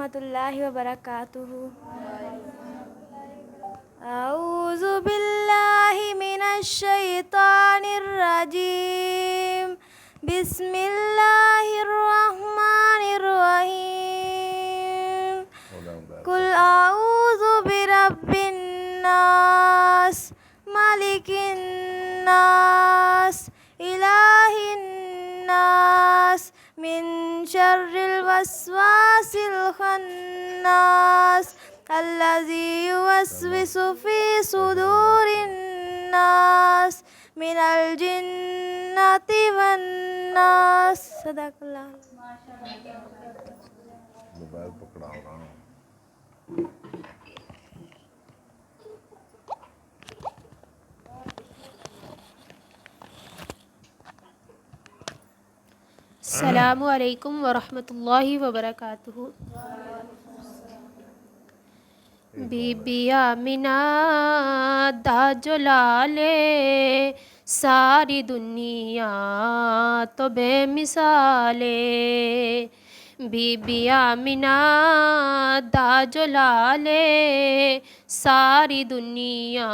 ورحمۃ اللہ وبرکاتہ۔ اعوذ باللہ من الشیطان الرجیم، بسم اللہ الرحمن الرحیم۔ قل اعوذ برب الناس، ملک الناس، الہ الناس، من شر الوسواس الخناس، الذی یوسوس فی صدور الناس من الجنۃ والناس۔ صدق اللہ۔ موبائل پکڑا ہو رہا ہوں۔ السلام علیکم ورحمۃ اللہ وبرکاتہ۔ بی بی آمنہ دا جلالے، ساری دنیا تو بے مثالے۔ بی بی آمنہ دا جلالے، ساری دنیا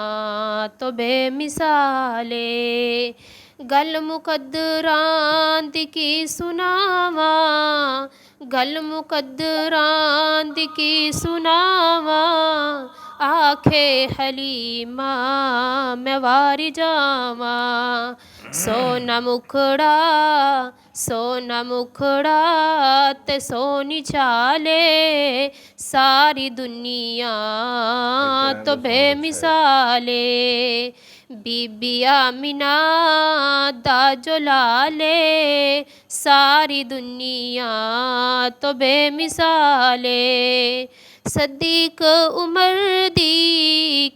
تو بے مثالے۔ گل مقدران دی کی سناواں، گل مقدران دی کی سناواں، آکھے حلیمہ میں واری جاواں۔ سونا مکھڑا، سونا مکھڑا تے سونی چالے، ساری دنیا تو بے مثالے۔ بی بی آمنہ دا جلالے، ساری دنیا تو بے مثالے۔ صدیق عمر دی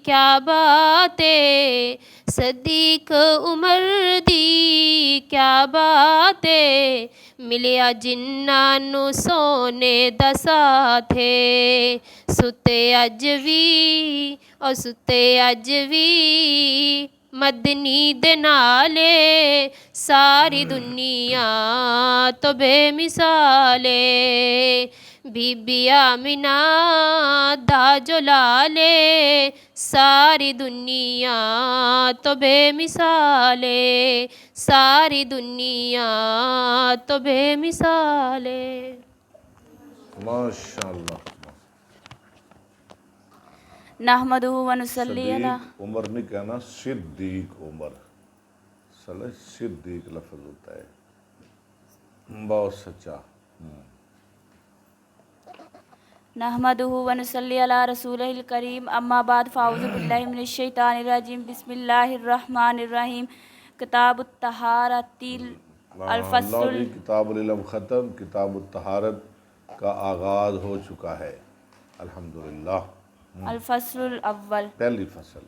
کیا بات ہے، صدیق عمر دی کیا بات ہے، ملیا جنہاں نو سونے دا ساتھ ہے۔ ستے اج وی او ستے اج وی مدنی دے نالے، ساری دنیا تو بے مثالے۔ بی بی آمنہ دا جلالے، ساری دنیا تو بے مثالے، ساری دنیا تو بے مثالے۔ ماشاءاللہ۔ نحمدہ ونصلی علی۔ صدیق عمر نہیں کہنا، صدیق عمر، صدیق لفظ ہوتا ہے، بہت سچا۔ نحمدہ ونصلی علی رسولہ الکریم، اما بعد فاعوذ باللہ من الشیطان الرجیم، بسم اللہ الرحمن الرحیم۔ کتاب الطہارۃ الفصل۔ اللہ کی کتاب العلم ختم، کتاب الطہارت کا آغاز ہو چکا ہے الحمدللہ۔ الفصل الاول، پہلی فصل۔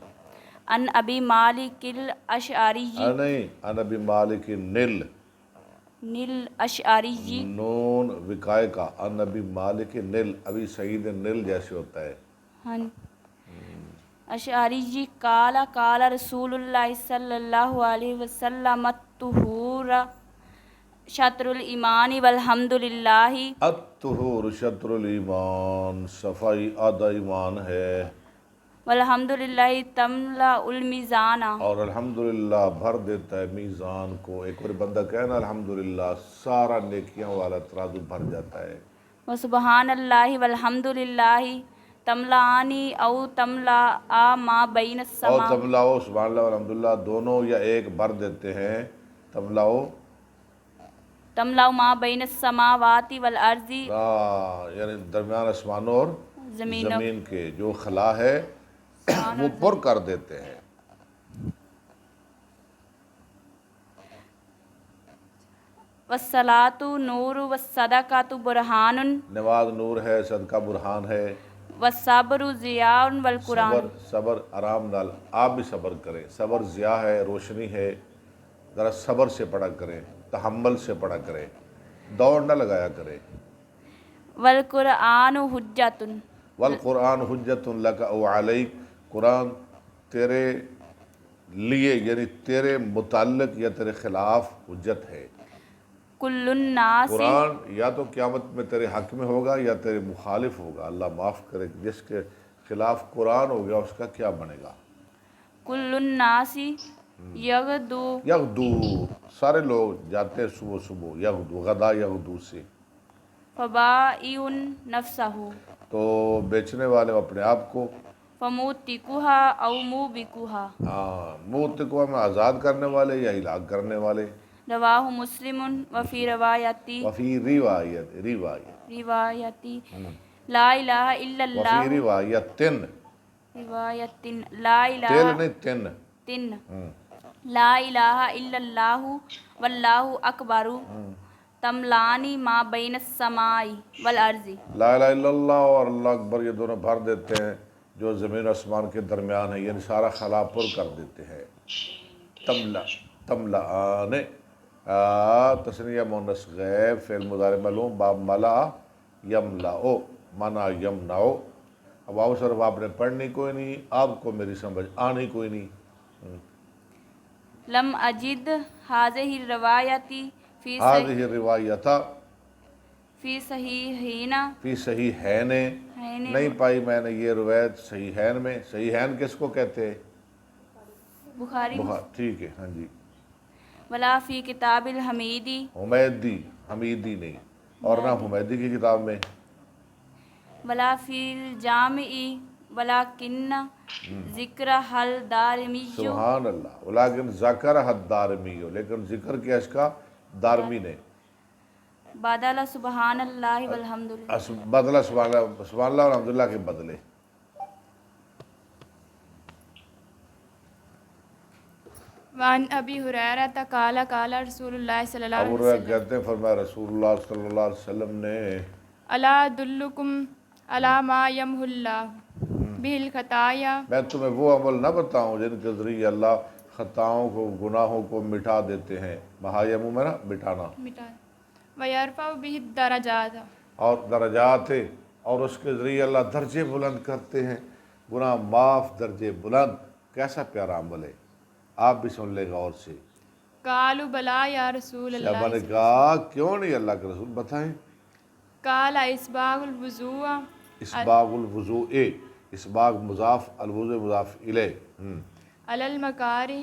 ان ابی مالک الاشعری، نہیں، ان ابی مالک نل، نیل اشعری، نون وقائے کا، ان ابی مالک نل، ابی سعید نل جیسے ہوتا ہے۔ ہاں اشعری جی، قال قال رسول اللہ صلی اللہ علیہ وسلم، الطہور شطر الایمان والحمدللہ۔ الطہور شطر الایمان، صفائی آدھا ایمان ہے، والحمدللہ تملأ المیزان، اور الحمدللہ بھر دیتا ہے میزان کو۔ ایک اور بندہ کہنا الحمدللہ، سارا نیکیاں والا ترازو بھر جاتا ہے۔ وسبحان اللہ والحمدللہ تملأانی او تملأ ما بین اور السماء، تملاؤ، سبحان اللہ والحمدللہ دونوں یا ایک بھر دیتے ہیں۔ تملاؤ تملأ ما بین السماوات والارض، یعنی درمیان آسمانوں اور زمین زمین کے جو خلا ہے وہ پر کر دیتے ہیں۔ والصلاۃ نور والصدقۃ برہان، نماز نور ہے، صدقہ برہان ہے، والصبر ضیاء والقرآن، صبر آرام نال، آپ بھی صبر کریں، صبر ضیاء ہے، روشنی ہے، ذرا صبر سے پڑھا کریں، تحمل سے پڑھا کریں، دوڑ نہ لگایا کریں۔ والقرآن حجۃ، والقرآن حجت لک او علیک، قرآن تیرے لیے یعنی تیرے متعلق یا تیرے خلاف حجت ہے۔ کل الناس قرآن یا تو قیامت میں تیرے حق میں ہوگا یا تیرے مخالف ہوگا، اللہ معاف کرے، جس کے خلاف قرآن ہو گیا اس کا کیا بنے گا؟ کل الناس یغدو یغدو، سارے لوگ جاتے ہیں صبح صبح، یغدو غدا یغدو سے، فبائع نفسہ تو بیچنے والے اپنے آپ کو، فموتقھا او موبقھا، موتقوا میں آزاد کرنے والے یا ہلاک کرنے والے۔ رواہ مسلم وفی روایتی وفی روایت لا الہ الا اللہ وفی روایتن، روایت لا الہ تیل نہیں تن، تن لا الہ الا اللہ واللہ اکبر تملانی ما بین السماء والارض، لا الہ الا اللہ اور اللہ اکبر یہ دونوں بھر دیتے ہیں جو زمین و آسمان کے درمیان ہے، یعنی سارا خلا پر کر دیتے ہیں۔ تملآن تثنیہ مؤنث غیب، فعل مضارع معلوم، باب ملا یملأ مانا یمنع۔ اب آؤ صرف آپ نے پڑھنی کوئی نہیں، آپ کو میری سمجھ آنی کوئی نہیں۔ لم اجد ہذہ الروایت هذه روایت فی صحیحین فی صحیحین، نہیں پائی میں نے یہ روایت صحیحین میں۔ صحیحین کس کو کہتے ہیں؟ بخاری ٹھیک ہے، ہاں جی۔ ولا فی کتاب الحمیدی حمیدی، حمیدی نہیں، اور نہ حمیدی کی کتاب میں، ولا فی الجامع ولکن ذکر حل دارمی، سبحان اللہ، ولیکن ذکر حد دارمی، لیکن ذکر کیا اس کا؟ دارمی نے، بدل سبحان اللہ والحمدللہ، بدلہ سبحان اللہ اور الحمدللہ کے بدلے۔ وعن ابی ہریرہ قال قال رسول اللہ صلی اللہ ابو علیہ ہریرہ وسلم کہتے ہیں فرمایا رسول اللہ صلی اللہ علیہ وسلم نے، الا ادلکم علی ما یمحو اللہ بہ الخطایا، میں تمہیں وہ عمل نہ بتاؤں جن کے ذریعے اللہ خطاؤں کو، گناہوں کو مٹا دیتے ہیں، مہایمو میں نا مٹانا، ویرفع بہ الدرجات، اور درجات، اور اس کے ذریعے اللہ درجے بلند کرتے ہیں، گناہ معاف، درجے بلند۔ کیسا پیارا عمل ہے، آپ بھی سن لے غور سے۔ قالوا بلا یا رسول صحابہ نے اللہ، کہا کیوں نہیں اللہ کے رسول، بتائیں۔ قال اسباغ الوضوء اسباغ الوضوء، اسباغ مضاف، الوضوء مضاف الیہ، علی المکارہ،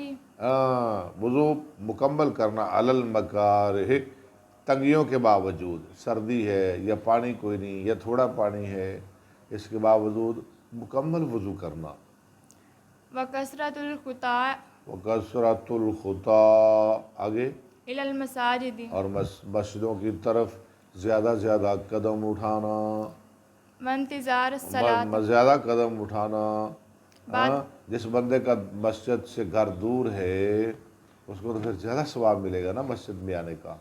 وضو مکمل کرنا، علی المکارہ، تنگیوں کے باوجود، سردی ہے یا پانی کوئی نہیں یا تھوڑا پانی ہے، اس کے باوجود مکمل وضو کرنا۔ وکثرۃ الخطا وکثرۃ الخطا، آگے، الی المساجد، اور مسجدوں کی طرف زیادہ زیادہ قدم اٹھانا، وانتظار الصلاۃ، زیادہ قدم اٹھانا۔ جس بندے کا مسجد سے گھر دور ہے اس کو تو پھر زیادہ ثواب ملے گا نا مسجد میں آنے کا۔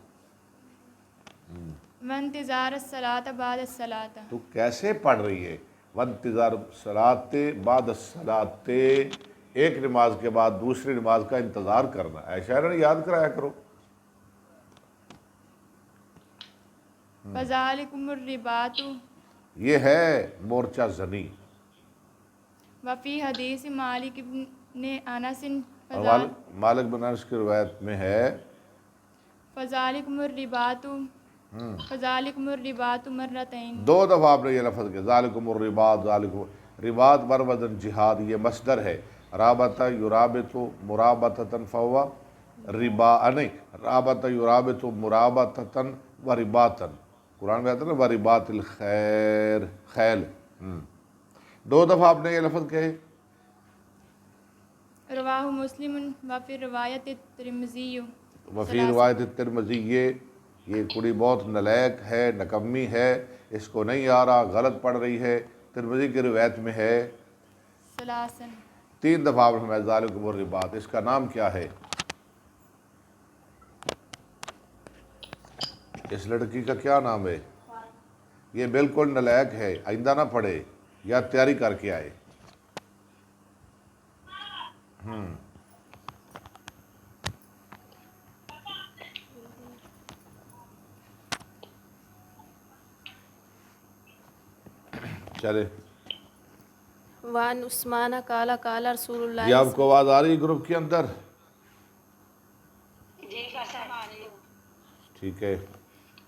وانتظار الصلاۃ بعد الصلاۃ، تو کیسے پڑھ رہی ہے؟ وانتظار الصلاۃ بعد الصلاۃ، ایک نماز کے بعد دوسری نماز کا انتظار کرنا، ایسا ہے نا، یاد کرایا کرو۔ فذالکم الرباط، یہ ہے مورچہ زنی۔ وفی حدیث مالک بن انس، مالک بن انس کی روایت میں ہے، فذالکم الرباط، فذالکم الرباط مرتین، دو دفعہ آپ نے یہ لفظ کیا، ذالکم الرباط، ذالکم رباط بر وزن جہاد، یہ مصدر ہے، رابط یرابط مرابطتاً فہو ربا، نہیں، رابط یرابط مرابطتاً و رباطاً، قرآن میں آتا ہے نا ورباط الخیر، خیل، دو دفعہ آپ نے یہ لفظ کہے۔ رواہ مسلم وفی روایت ترمذی، وفی روایت ترمذی، یہ کڑی بہت نلیک ہے، نکمی ہے، اس کو نہیں آ رہا، غلط پڑھ رہی ہے، ترمذی کی روایت میں ہے ثلاثاً، 3 دفعہ آپ نے ذالکم الرباط، اس کا نام کیا ہے؟ اس لڑکی کا کیا نام ہے؟ یہ بالکل نلیک ہے، آئندہ نہ پڑھے یا تیاری کر کے آئے۔ چلے، وعن عثمان قال قال رسول اللہ، یہ آپ کو آواز آ رہی ہے گروپ کے اندر؟ ٹھیک ہے.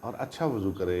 اور اچھا وضو کرے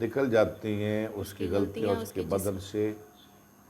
نکل جاتی ہیں اس کی غلطیاں اس کے بدن سے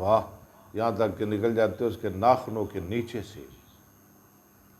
واہ یہاں تک کہ نکل جاتے ہیں اس کے ناخنوں کے نیچے سے.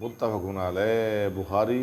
متفق علیہ بخاری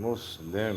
مسلم.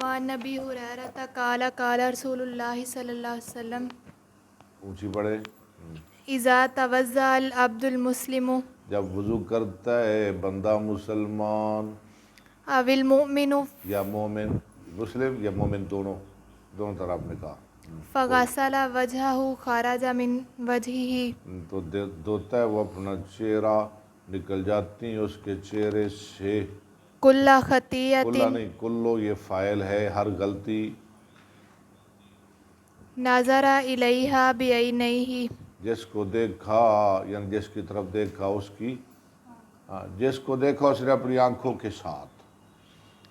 وعن ابی ہریرہ قال قال رسول اللہ صلی اللہ علیہ وسلم اونچی پڑھے. اذا توضأ العبد المسلم جب وضو کرتا ہے بندہ مسلمان او المؤمن یا مومن، مسلم یا مومن دونوں طرح آپ نے کہا، فغسل وجهه خرج من وجهه تو دھوتا ہے وہ اپنا چہرہ، نکل جاتی ہیں اس کے چہرے سے كل کلا خطیۃ نہیں، کلو یہ فاعل ہے، ہر غلطی. نظر الیہا بعینیہ جس کو دیکھا یعنی جس کی طرف دیکھا اس کی، جس کو دیکھا اس نے اپنی آنکھوں کے ساتھ.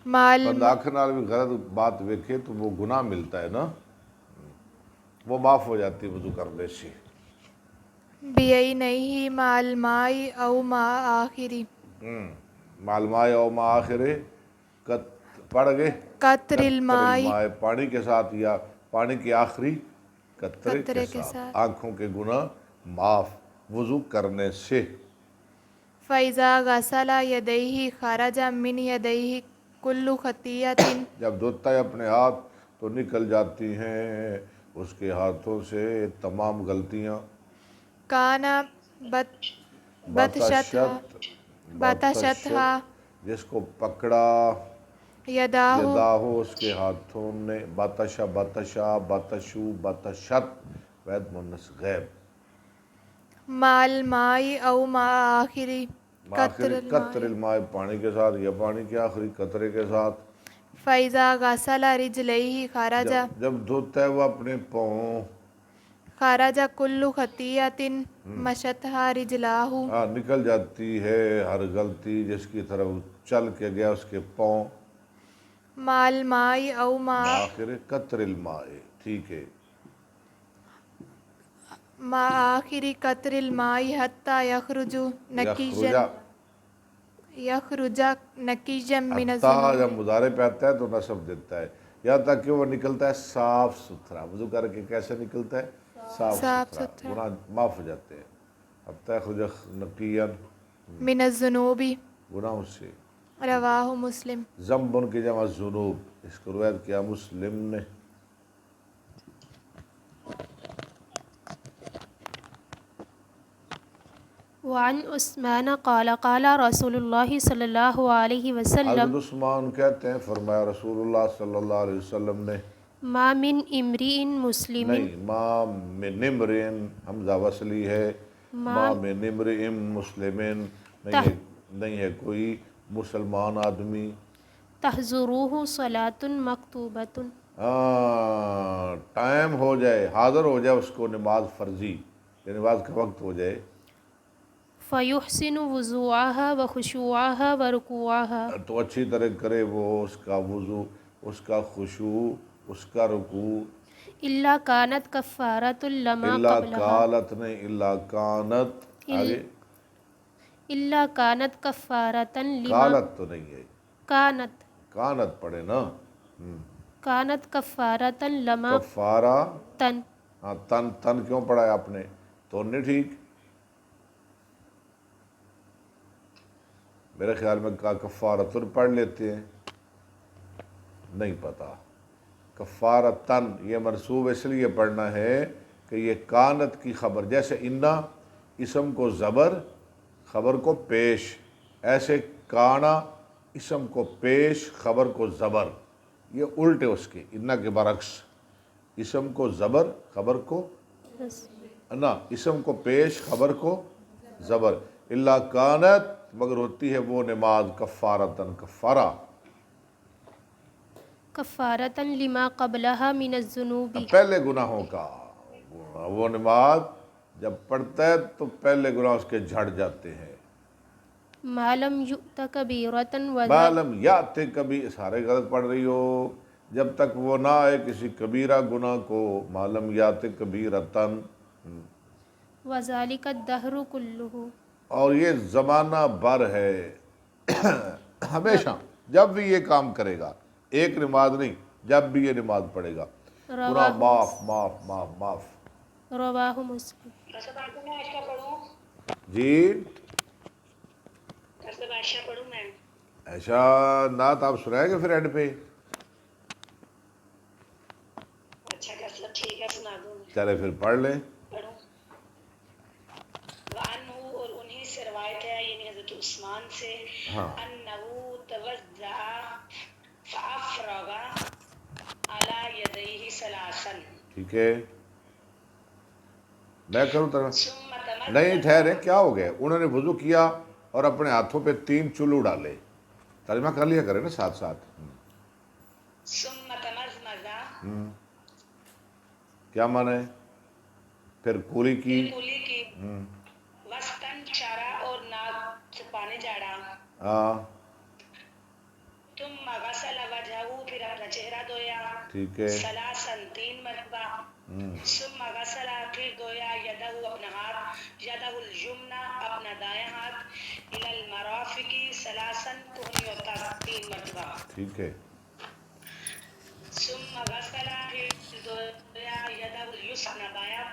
مال بندہ آنکھ نال بھی غلط بات دیکھے تو وہ گناہ ملتا ہے نا، وہ معاف ہو جاتی ہے وضو کرنے سے. بعینیہ مع الماء او مع آخری معلومائے او آخر پڑھ گئے قطر الماء الماء، پانی کے ساتھ یا پانی کی آخری قطرے قطرے کے کے ساتھ ساتھ. آنکھوں کے گناہ معاف وضو کرنے سے. فإذا غسل یدیہ خرج من یدیہ کل خطیۃ جب دھوتا ہے اپنے ہاتھ تو نکل جاتی ہیں اس کے ہاتھوں سے تمام غلطیاں. کان بطشتھا جس کو پکڑا یداہ یداہو اس کے ہاتھوں نے، بطشا بطشو بطشت وید مونس غیب. مع الماء او مع آخری قطر قطر الماء الماء پانی کے ساتھ یا پانی کے آخری قطرے کے ساتھ. فإذا غسل رجلیہ خرج جب دھوتا ہے وہ اپنے پاؤں، خرج کل خطیۃ مشتھا رجلاہ نکل جاتی ہے ہر غلطی جس کی طرف چل کے گیا اس کے پاؤں. مع الماء او مع آخر قطر الماء. ٹھیک ہے. مع آخری قطر الماء حتی یخرج نقیا من حتیٰ جب الذنوب. مضارع پہ آتا ہے تو نصب دیتا ہے یہاں تک کہ وہ نکلتا ہے صاف ستھرا. وضو کر کے کیسے نکلتا ہے؟ صاف ستھرا. گناہ معاف ہو جاتے ہیں. حتیٰ یخرج نقیا من الذنوب. گناہوں سے. رواہ مسلم. ذنب کی جمع ذنوب، اس کو روایت کیا مسلم نے. وعن عثمان قال قال رسول اللہ صلی اللہ علیہ وسلم حضرت عثمان کہتے ہیں فرمایا رسول اللہ صلی اللہ علیہ وسلم نے، ما من امرئ مسلم نہیں ما من امرئ حمزہ وصلی ہے، ما من امرئ مسلم نہیں ہے کوئی مسلمان آدمی تحضروہ صلاۃ مکتوبۃ ٹائم ہو جائے، حاضر ہو جائے اس کو نماز فرضی، نماز کا وقت ہو جائے، فیحسن وضوءها وخشوعها ورکوعها تو اچھی طرح کرے وہ اس کا وضو، اس کا خشوع، اس کا رکوع. الا کانت کفارۃ لما اللہ قبلها کالت نہیں اللہ کانت آگے الا کانت کفارۃ لما کالت تو نہیں ہے، کانت کانت پڑھے نا. کانت کفارۃ لما کفارہ تن ہاں تن کیوں پڑھا ہے آپ نے؟ تو نہیں ٹھیک، میرے خیال میں کفارتن پڑھ لیتے ہیں، نہیں پتہ. کفارتن یہ منصوب اس لیے پڑھنا ہے کہ یہ کانت کی خبر، جیسے انا اسم کو زبر خبر کو پیش، ایسے کانا اسم کو پیش خبر کو زبر، یہ الٹے اس کے انا کے برعکس، اسم کو زبر خبر کو نا، اسم کو پیش خبر کو زبر. اللہ کانت مگر ہوتی ہے وہ نماز کفارتن کفارہ، کفارۃ لما قبلها من الذنوب پہلے گناہوں کا، وہ نماز جب پڑھتا ہے تو پہلے گناہ اس کے جھڑ جاتے ہیں. ما لم یؤت کبیرۃ معلوم یاتے کبھی سارے غلط پڑھ رہی ہو. جب تک وہ نہ آئے کسی کبیرہ گناہ کو. معلوم یاتے کبیرتن. وذالک الدہر کلہ. اور یہ زمانہ بھر ہے ہمیشہ جب بھی یہ کام کرے گا. ایک نماز نہیں، جب بھی یہ نماز پڑھے گا گناہ معاف معاف معاف معاف. رواہ مسلم. جی عائشہ پڑھوں میں؟ ایسا نعت آپ سنائیں گے پھر اینڈ پہ. اچھا کسلب ٹھیک ہے، سنا دوں میں. چلے پھر پڑھ لیں. پڑھوں. وعنہ اور انہی سے روایت ہے، یعنی حضرت عثمان سے، ہاں انہو توضع فافرغ علی یدیہ ثلاثا. ٹھیک ہے، میں کروں طرح ثم تمدد. نہیں ٹھہرے، کیا ہو گیا؟ انہوں نے وضو کیا اور اپنے ہاتھوں پہ 3 چلو ڈالے. ترجمہ کر لیا کرے نا ساتھ ساتھ. ثم تمزمز. کیا معنی ہے؟ پھر کولی کی. کلی کی. واستنشر اور ناک سے پانی جھاڑا. ہاں ثم غسل وجهه پھر اپنا چہرہ دھویا. ٹھیک ہے. ثلاثا 3 مرتبہ. ثم غسل پھر دھویا یدہ اپنا ہاتھ، یدہ الیمنی اپنا دایاں ہاتھ، الی المرافق ثلاثا کہنیوں تک 3 مرتبہ. ٹھیک ہے. ثم غسل پھر دھویا یدہ الیسری بایاں.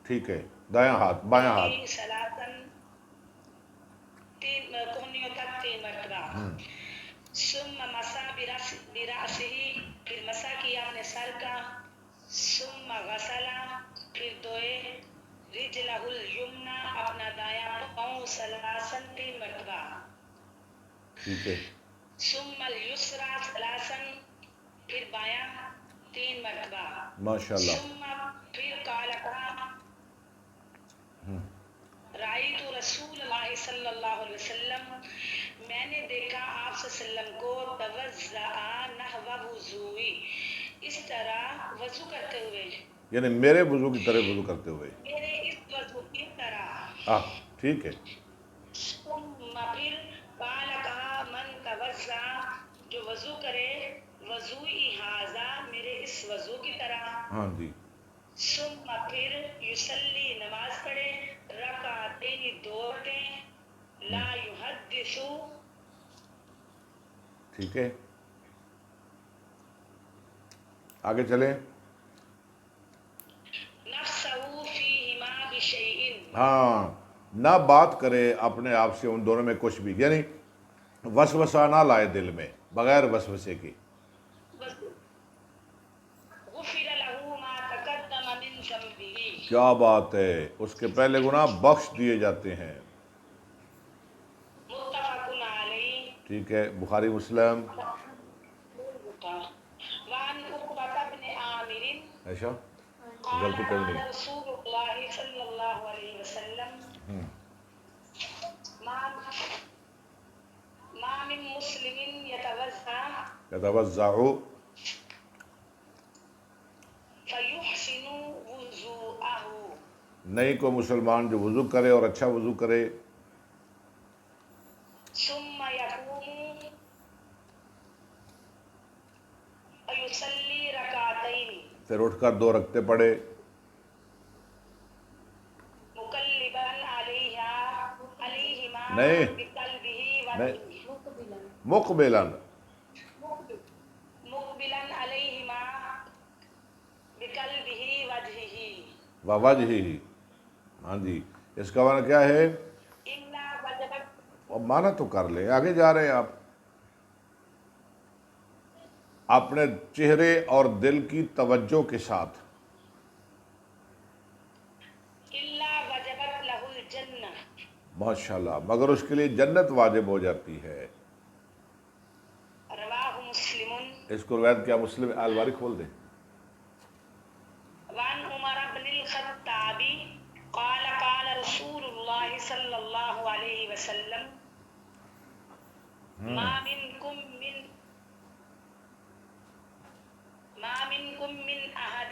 ٹھیک ہے، دایاں ہاتھ بایاں ہاتھ. ثلاثا 3 کہنیوں تک 3 مرتبہ. ثم مسح برأسہ پھر مسح کیا اپنے سر کا. ثم غسل پھر دھوئے رجلہ الیمنی اپنا دایاں پاؤں ثلاثا 3 مرتبہ. ٹھیک ہے. ثم الیسری ثلاثا پھر بایاں 3 مرتبہ. ماشاءاللہ. ثم پھر قال کہا، رأیت رسول اللہ صلی اللہ علیہ وسلم، میں نے دیکھا آپ صلی اللہ علیہ وسلم کو توضأ نحو وضوئی، اس طرح وضو کرتے ہوئے، یعنی میرے وضو کی طرح وضو کرتے ہوئے. میرے اس وضو کی طرح. ٹھیک ہے. ثم پھر قال کہا، من توضأ جو وضو کرے، وضوئی ھذا میرے اس وضو کی طرح. ہاں جی. ثم پھر یصلی نماز پڑھے، رکعتین 2 رکعتیں، لا یحدث. ٹھیک ہے، آگے چلیں. نفسہ فیہما بشیء. ہاں، نہ بات کرے اپنے آپ سے ان دونوں میں کچھ بھی، یعنی وسوسہ نہ لائے دل میں بغیر وسوسے کی. غفر لہ ما تقدم من ذنبہ. کیا بات ہے، اس کے پہلے گناہ بخش دیے جاتے ہیں. متفق علیہ. ٹھیک ہے، بخاری مسلم. وعن عقبہ بن عامر ایسا قال غلطی کر لی. قال رسول اللہ صلی اللہ علیہ وسلم، ما من مسلم یتوضع فیحسن وضوءہ. نہیں کوئی مسلمان جو وضو کرے اور اچھا وضو کرے. ثم یقوم فیصلی رکعتین. پھر اٹھ کر 2 رکعتیں پڑھے. مقلبا علیہما نہیں بقلبہ نہیں، ووجہہ. مقبلاً. مقبلا علیہما بقلبہ وجہہ. ووجہہ. ہاں جی، اس کا معنی کیا ہے؟ الا وجبت. اور معنی تو کر لیں، آگے جا رہے ہیں آپ. اپنے چہرے اور دل کی توجہ کے ساتھ. الا وجبت لہ الجنہ. ماشاءاللہ، مگر اس کے لیے جنت واجب ہو جاتی ہے. رواہ مسلم. اس کو روایت کیا مسلم الباری کھول دیں. وعن عمر بن الخطاب قال قال رسول اللہ صلی اللہ علیہ وسلم، ما منکم من احد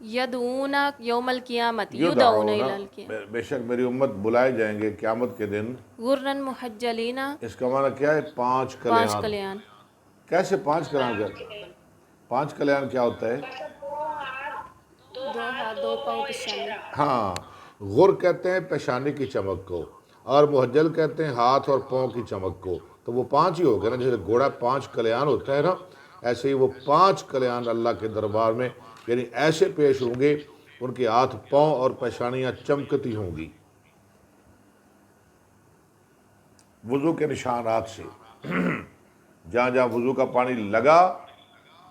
یدعونا یوم القیامت یدعونا الی القیامت بے شک میری امت بلائے جائیں گے قیامت کے دن غرن محجلین اس کا معنی کیا ہے؟ پانچ پانچ کلیان کلیان کیسے پانچ کلیان پانچ کلیان کیا ہوتا ہے؟ دو ہاتھ دو پاؤں پیشانی ہاں غر کہتے ہیں پیشانی کی چمک کو اور محجل کہتے ہیں ہاتھ اور پاؤں کی چمک کو، تو وہ پانچ ہی ہو گئے نا، جیسے گھوڑا پانچ کلیان ہوتا ہے نا، ایسے ہی وہ پانچ کلیان اللہ کے دربار میں یعنی ایسے پیش ہوں گے ان کے ہاتھ پاؤں اور پیشانیاں چمکتی ہوں گی وضو کے نشانات سے جہاں جہاں وضو کا پانی لگا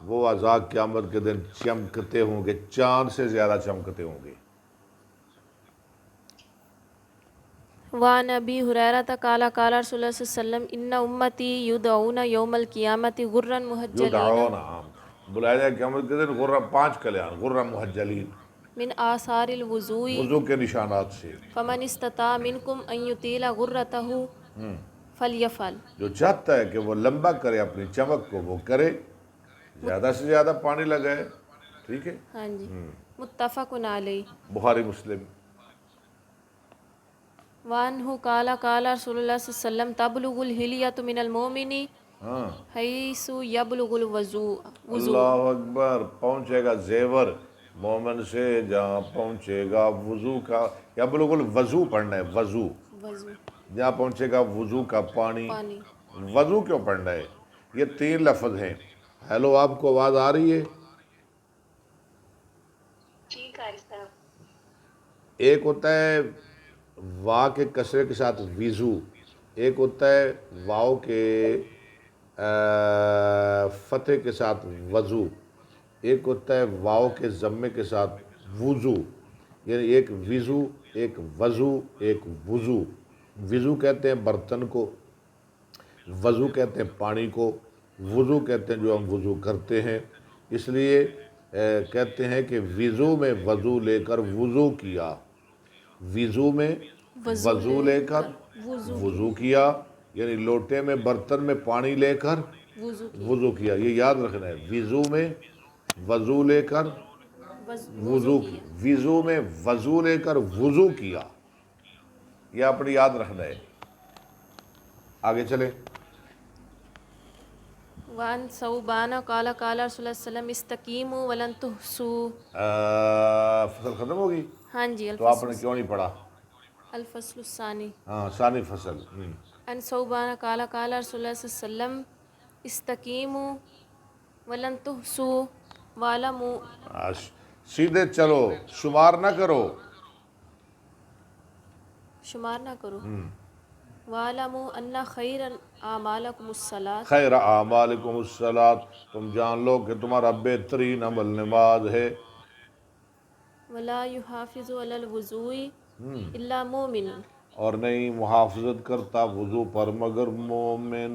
وہ اعضاء قیامت کے دن چمکتے ہوں گے، چاند سے زیادہ چمکتے ہوں گے۔ وعن ابی ہریرہ قال قال رسول اللہ صلی اللہ علیہ وسلم ان امتی یدعون یوم القیامت غرن محجلین یدعون بلایا جائے قیامت کے دن غرہ پانچ کلیان غرہ محجلین من آثار الوضوء وضو کے نشانات سے، فمن استطاع منکم ان یطیل غرتہ فلیفعل، جو چاہتا ہے کہ وہ لمبا کرے اپنی چمک کو وہ کرے، زیادہ سے زیادہ پانی لگائے، ٹھیک ہے؟ ہاں جی، متفق علیہ۔ بخاری مسلم۔ وعنہ قال قال رسول اللہ صلی اللہ علیہ وسلم تبلغ الحلیۃ من المؤمن ہاں حیث یبلغ الوضوء، اللہ اکبر، پہنچے گا زیور مومن سے جہاں پہنچے گا وضو کا، یبلغ الوضو پڑھنا ہے، وضو وضو جہاں پہنچے گا وضو کا پانی۔ پانی۔ وضو کیوں پڑھنا ہے؟ یہ تین لفظ ہیں۔ ہیلو، آپ کو آواز آ رہی ہے؟ جی قاری صاحب۔ ایک ہوتا ہے وا کے کسرے کے ساتھ وضو، ایک ہوتا ہے واؤ کے فتح کے ساتھ وضو، ایک ہوتا ہے واؤ کے ضمے کے ساتھ وضو، یعنی ایک وضو، ایک وضو، ایک وضو۔ وضو کہتے ہیں برتن کو، وضو کہتے ہیں پانی کو، وضو کہتے ہیں جو ہم وضو کرتے ہیں، اس لیے کہتے ہیں کہ وضو میں وضو لے کر وضو کیا، وضو میں وضو لے کر وضو کیا، یعنی لوٹے میں برتن میں پانی لے کر وضو کیا، یہ یاد رکھنا ہے، وضو میں وضو لے کر وضو کیا، وضو میں وضو لے کر وضو کیا، یہ اپنی یاد رکھنا ہے۔ آگے چلیں۔ وعن ثوبان قال قال رسول اللہ صلی اللہ علیہ وسلم استقیموا ولن تحصوا، فصل ختم ہوگی ہاں جی، تو آپ نے کیوں نہیں پڑھا؟ الفصل الثانی۔ ہاں، ثانی فصل۔ ان ثوبان قال قال رسول اللہ صلی اللہ علیہ وسلم استقیموا ولن تحصوا واعلموا، سیدھے چلو، شمار نہ کرو، شمار نہ کرو، واعلموا ان خیر اعمالکم الصلاۃ، خیر اعمالکم الصلاۃ، تم جان لو کہ تمہارا بہترین عمل نماز ہے، ولا یحافظ علی الوضوء الا مؤمن، اور نہیں محافظت کرتا وضو پر مگر مومن۔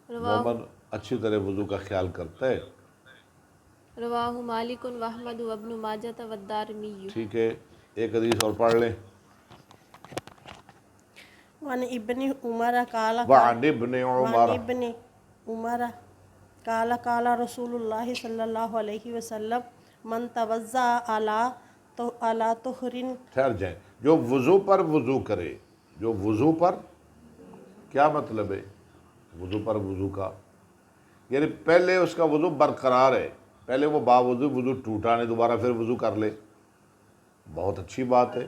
مومن اچھی طرح وضو کا خیال کرتا ہے۔ رواہ مالک و احمد و ابن ماجہ والدارمی۔ ٹھیک ہے، ایک حدیث اور پڑھ لیں۔ وعن ابن عمر قال وعن ابن عمر ابن عمر قال قال رسول اللہ صلی اللہ علیہ وسلم من توضأ علی طہر، ٹھہر جائیں، جو وضو پر وضو کرے، جو وضو پر، کیا مطلب ہے وضو پر وضو کا؟ یعنی پہلے اس کا وضو برقرار ہے، پہلے وہ باوضو وضو ٹوٹا نہیں، دوبارہ پھر وضو کر لے، بہت اچھی بات ہے۔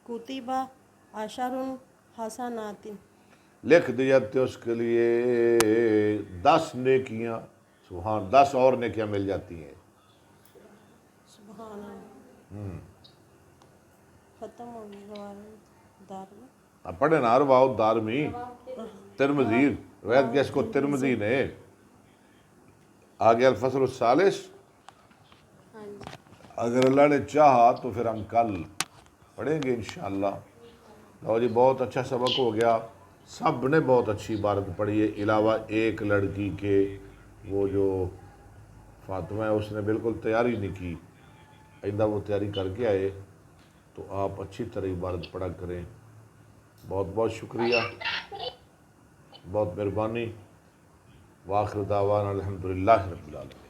کتب عشر حسنات، لکھ دی جاتے اس کے لیے 10 نیکیاں، سبحان، 10 اور نیکیاں مل جاتی ہیں۔ سبحان اللہ۔ ختم ہو گیا دار میں۔ اب پڑھے نا، رواہ دارمی، ترمذی، روایت کیا اس کو ترمذی نے۔ آگے الفصل الثالث، اگر اللہ نے چاہا تو پھر ہم کل پڑھیں گے انشاءاللہ۔ لو جی، بہت اچھا سبق ہو گیا، سب نے بہت اچھی عبارت پڑھی ہے، علاوہ ایک لڑکی کے، وہ جو فاطمہ ہے اس نے بالکل تیاری نہیں کی، آئندہ وہ تیاری کر کے آئے، تو آپ اچھی طرح عبارت پڑھا کریں۔ بہت بہت شکریہ، بہت مہربانی۔ وآخر دعوانا الحمدللہ رب العالمین۔